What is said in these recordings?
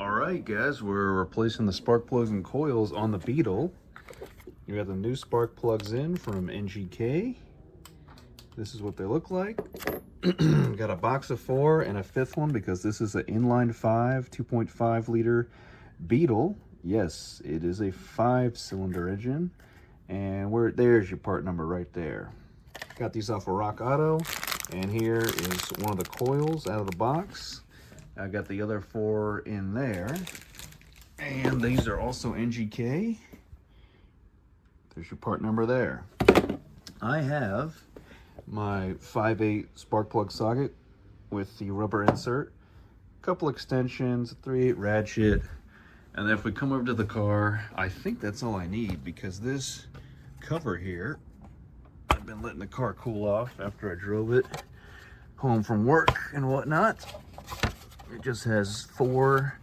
Alright guys, we're replacing the spark plugs and coils on the Beetle. You got the new spark plugs in from NGK. This is what they look like. Got a box of 4 and a 5th one because this is an inline 5 2.5 liter Beetle. Yes, it is a 5-cylinder engine, and there's your part number right there. Got these off of Rock Auto, and here is one of the coils out of the box. I got the other 4 in there, and these are also NGK. There's your part number there. I have my 5/8 spark plug socket with the rubber insert, a couple extensions, a 3/8 ratchet, and then if we come over to the car, I think that's all I need, because this cover here, I've been letting the car cool off after I drove it home from work and whatnot. It just has 4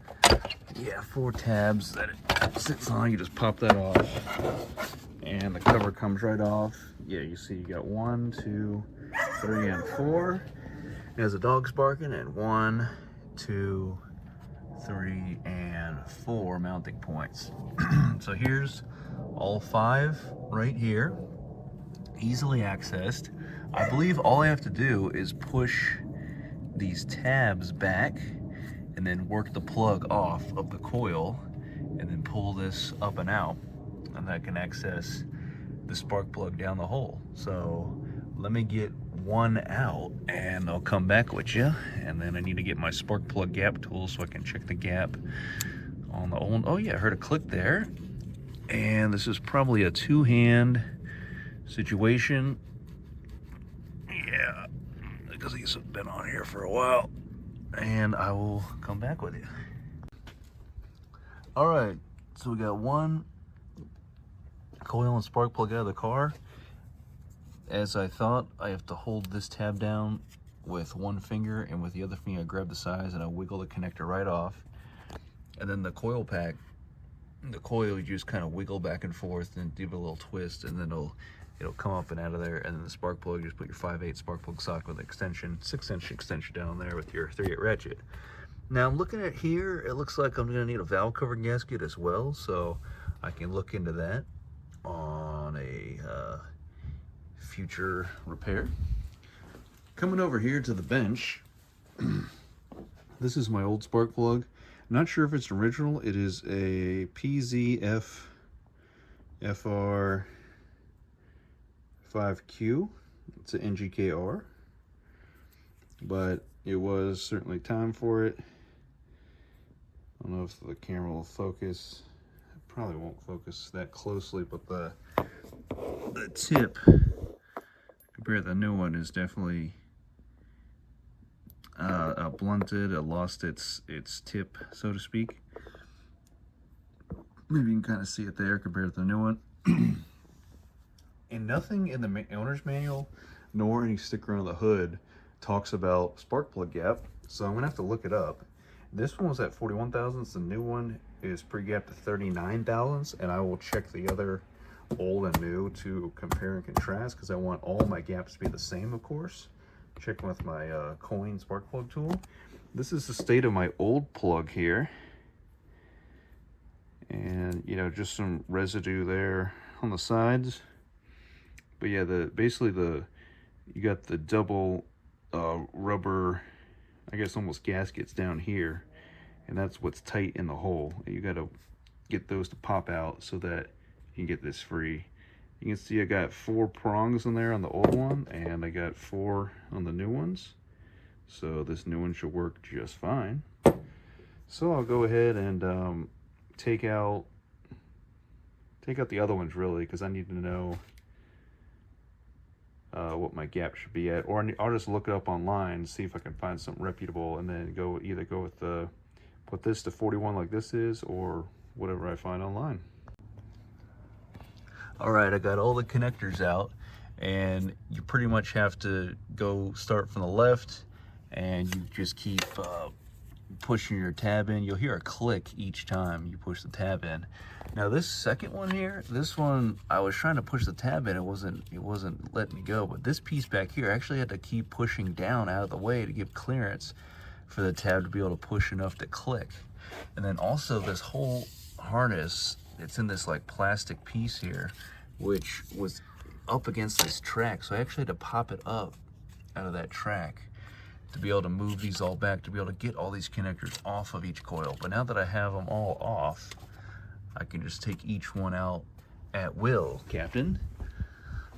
tabs that it sits on. You just pop that off and the cover comes right off. Yeah, you see you got 1, 2, 3, and 4. There's a dog's barking, and 1, 2, 3, and 4 mounting points. So here's all 5 right here, easily accessed. I believe all I have to do is push these tabs back and then work the plug off of the coil and then pull this up and out, and that can access the spark plug down the hole. So let me get one out and I'll come back with you. And then I need to get my spark plug gap tool so I can check the gap on the old. Oh yeah, I heard a click there. And this is probably a 2-hand situation. Yeah, because he's been on here for a while. And I will come back with you. All right, so we got one coil and spark plug out of the car. As I thought, I have to hold this tab down with one finger, and with the other finger I grab the sides and I wiggle the connector right off. And then the coil pack, the coil, you just kind of wiggle back and forth and do a little twist, and then it'll come up and out of there. And then the spark plug, you just put your 5/8 spark plug socket with extension, 6-inch extension down there with your 3/8 ratchet. Now I'm looking at here, it looks like I'm gonna need a valve cover gasket as well, so I can look into that on a future repair. Coming over here to the bench, this is my old spark plug. I'm not sure if it's original. It is a PZF FR 5Q. It's an NGKR, but it was certainly time for it. I don't know if the camera will focus. It probably won't focus that closely, but the tip compared to the new one is definitely blunted. It lost its tip, so to speak. Maybe you can kind of see it there compared to the new one. And nothing in the owner's manual nor any sticker on the hood talks about spark plug gap, so I'm gonna have to look it up. This one was at 41 thousandths. The new one is pre-gapped to 39 thousandths, and I will check the other old and new to compare and contrast, because I want all my gaps to be the same, of course. Check with my coin spark plug tool. This is the state of my old plug here, and you know, just some residue there on the sides. But yeah, you got the double rubber, I guess almost gaskets down here, and that's what's tight in the hole. You got to get those to pop out so that you can get this free. You can see I got 4 prongs in there on the old one, and I got 4 on the new ones. So this new one should work just fine. So I'll go ahead and take out the other ones, really, because I need to know what my gap should be at, or I'll just look it up online, see if I can find something reputable, and then either go with put this to 41 like this is, or whatever I find online. All right, I got all the connectors out, and you pretty much have to start from the left, and you just keep pushing your tab in. You'll hear a click each time you push the tab in. Now this second one here, this one, I was trying to push the tab in, it wasn't letting me go, but this piece back here, I actually had to keep pushing down out of the way to give clearance for the tab to be able to push enough to click. And then also this whole harness, it's in this like plastic piece here, which was up against this track. So I actually had to pop it up out of that track to be able to move these all back, to be able to get all these connectors off of each coil. But now that I have them all off, I can just take each one out at will, Captain.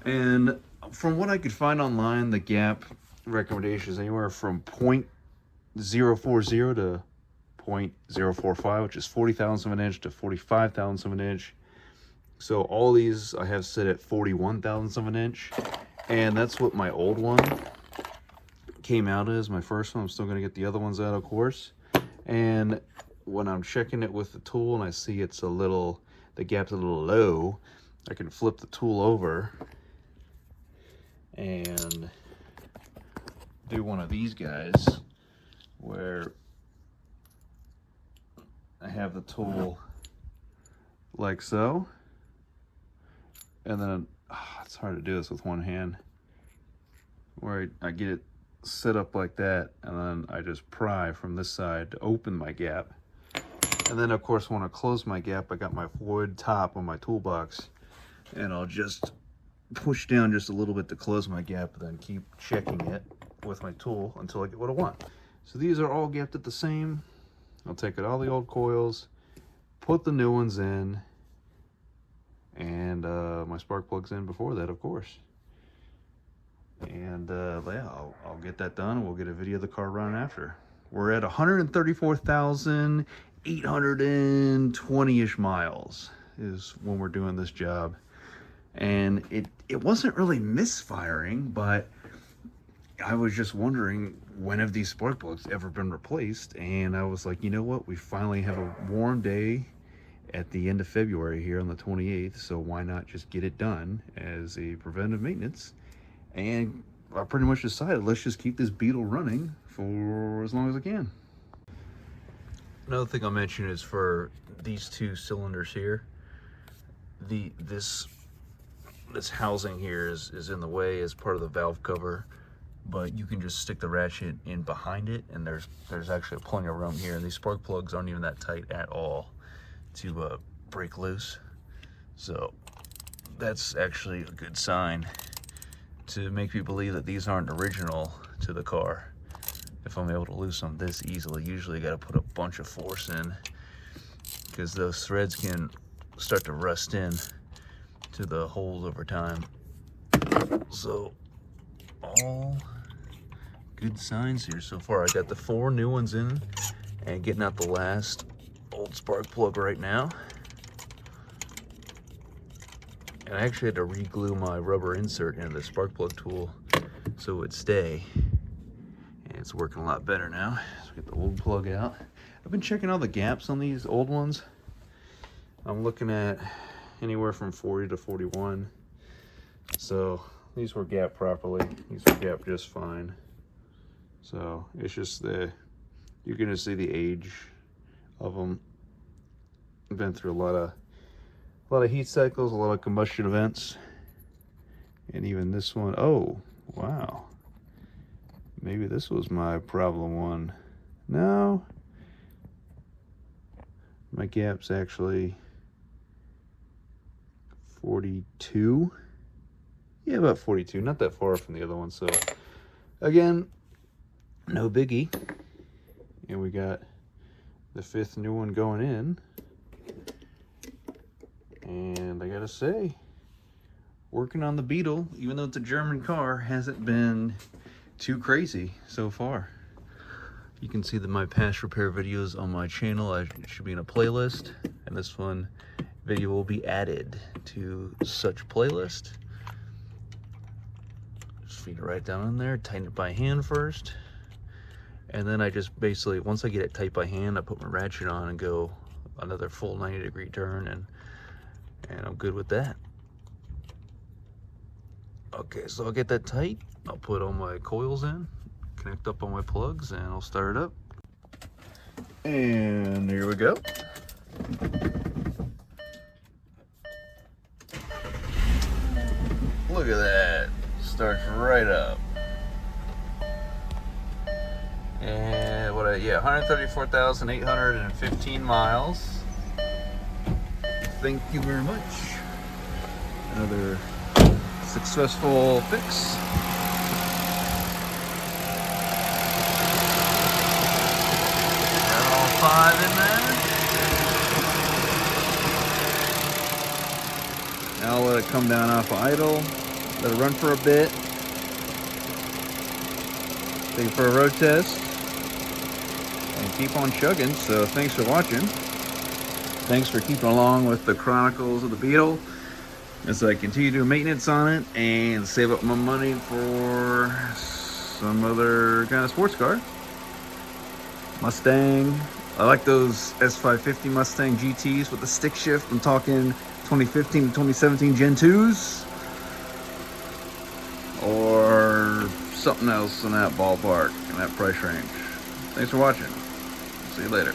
And from what I could find online, the gap recommendation is anywhere from 0.040 to 0.045, which is 40 thousandths of an inch to 45 thousandths of an inch. So all these I have set at 41 thousandths of an inch, and that's what my old one came out as, my first one. I'm still gonna get the other ones out, of course. And when I'm checking it with the tool and I see it's a little, the gap's a little low, I can flip the tool over and do one of these guys where I have the tool like so, and then it's hard to do this with one hand, where I get it set up like that, and then I just pry from this side to open my gap. And then of course when I close my gap, I got my wood top on my toolbox, and I'll just push down just a little bit to close my gap, and then keep checking it with my tool until I get what I want. So these are all gapped at the same. I'll take out all the old coils, put the new ones in, and my spark plugs in before that, of course. And yeah, I'll get that done, and we'll get a video of the car running after. We're at 134,820-ish miles is when we're doing this job. And it wasn't really misfiring, but I was just wondering, when have these spark plugs ever been replaced? And I was like, you know what, we finally have a warm day at the end of February here on the 28th, so why not just get it done as a preventive maintenance? And I pretty much decided, let's just keep this Beetle running for as long as I can. Another thing I'll mention is for these two cylinders here, this housing here is in the way as part of the valve cover, but you can just stick the ratchet in behind it, and there's actually plenty of room here, and these spark plugs aren't even that tight at all to break loose. So that's actually a good sign to make me believe that these aren't original to the car, if I'm able to loosen them this easily. Usually you got to put a bunch of force in, because those threads can start to rust in to the holes over time. So all good signs here so far. I got the 4 new ones in and getting out the last old spark plug right now. And I actually had to re-glue my rubber insert into the spark plug tool so it would stay. And it's working a lot better now. So get the old plug out. I've been checking all the gaps on these old ones. I'm looking at anywhere from 40 to 41. So these were gapped properly. These were gapped just fine. So it's just you're gonna see the age of them. I've been through a lot of heat cycles, a lot of combustion events, and even this one, oh wow, maybe this was my problem one. No, my gap's actually 42. Yeah, about 42, not that far from the other one. So again, no biggie. And we got the 5th new one going in. And I gotta say, working on the Beetle, even though it's a German car, hasn't been too crazy so far. You can see that my past repair videos on my channel, it should be in a playlist, and this one video will be added to such playlist. Just feed it right down in there, tighten it by hand first, and then I just basically, once I get it tight by hand, I put my ratchet on and go another full 90-degree turn, and I'm good with that. Okay, so I'll get that tight. I'll put all my coils in, connect up all my plugs, and I'll start it up. And here we go. Look at that. Starts right up. And what I yeah, 134,815 miles. Thank you very much. Another successful fix. Got all 5 in there. Now I'll let it come down off of idle. Let it run for a bit. Take it for a road test. And keep on chugging. So thanks for watching. Thanks for keeping along with the Chronicles of the Beetle as I continue to do maintenance on it and save up my money for some other kind of sports car. Mustang. I like those S550 Mustang GTs with the stick shift. I'm talking 2015 to 2017 Gen 2s. Or something else in that ballpark, in that price range. Thanks for watching. See you later.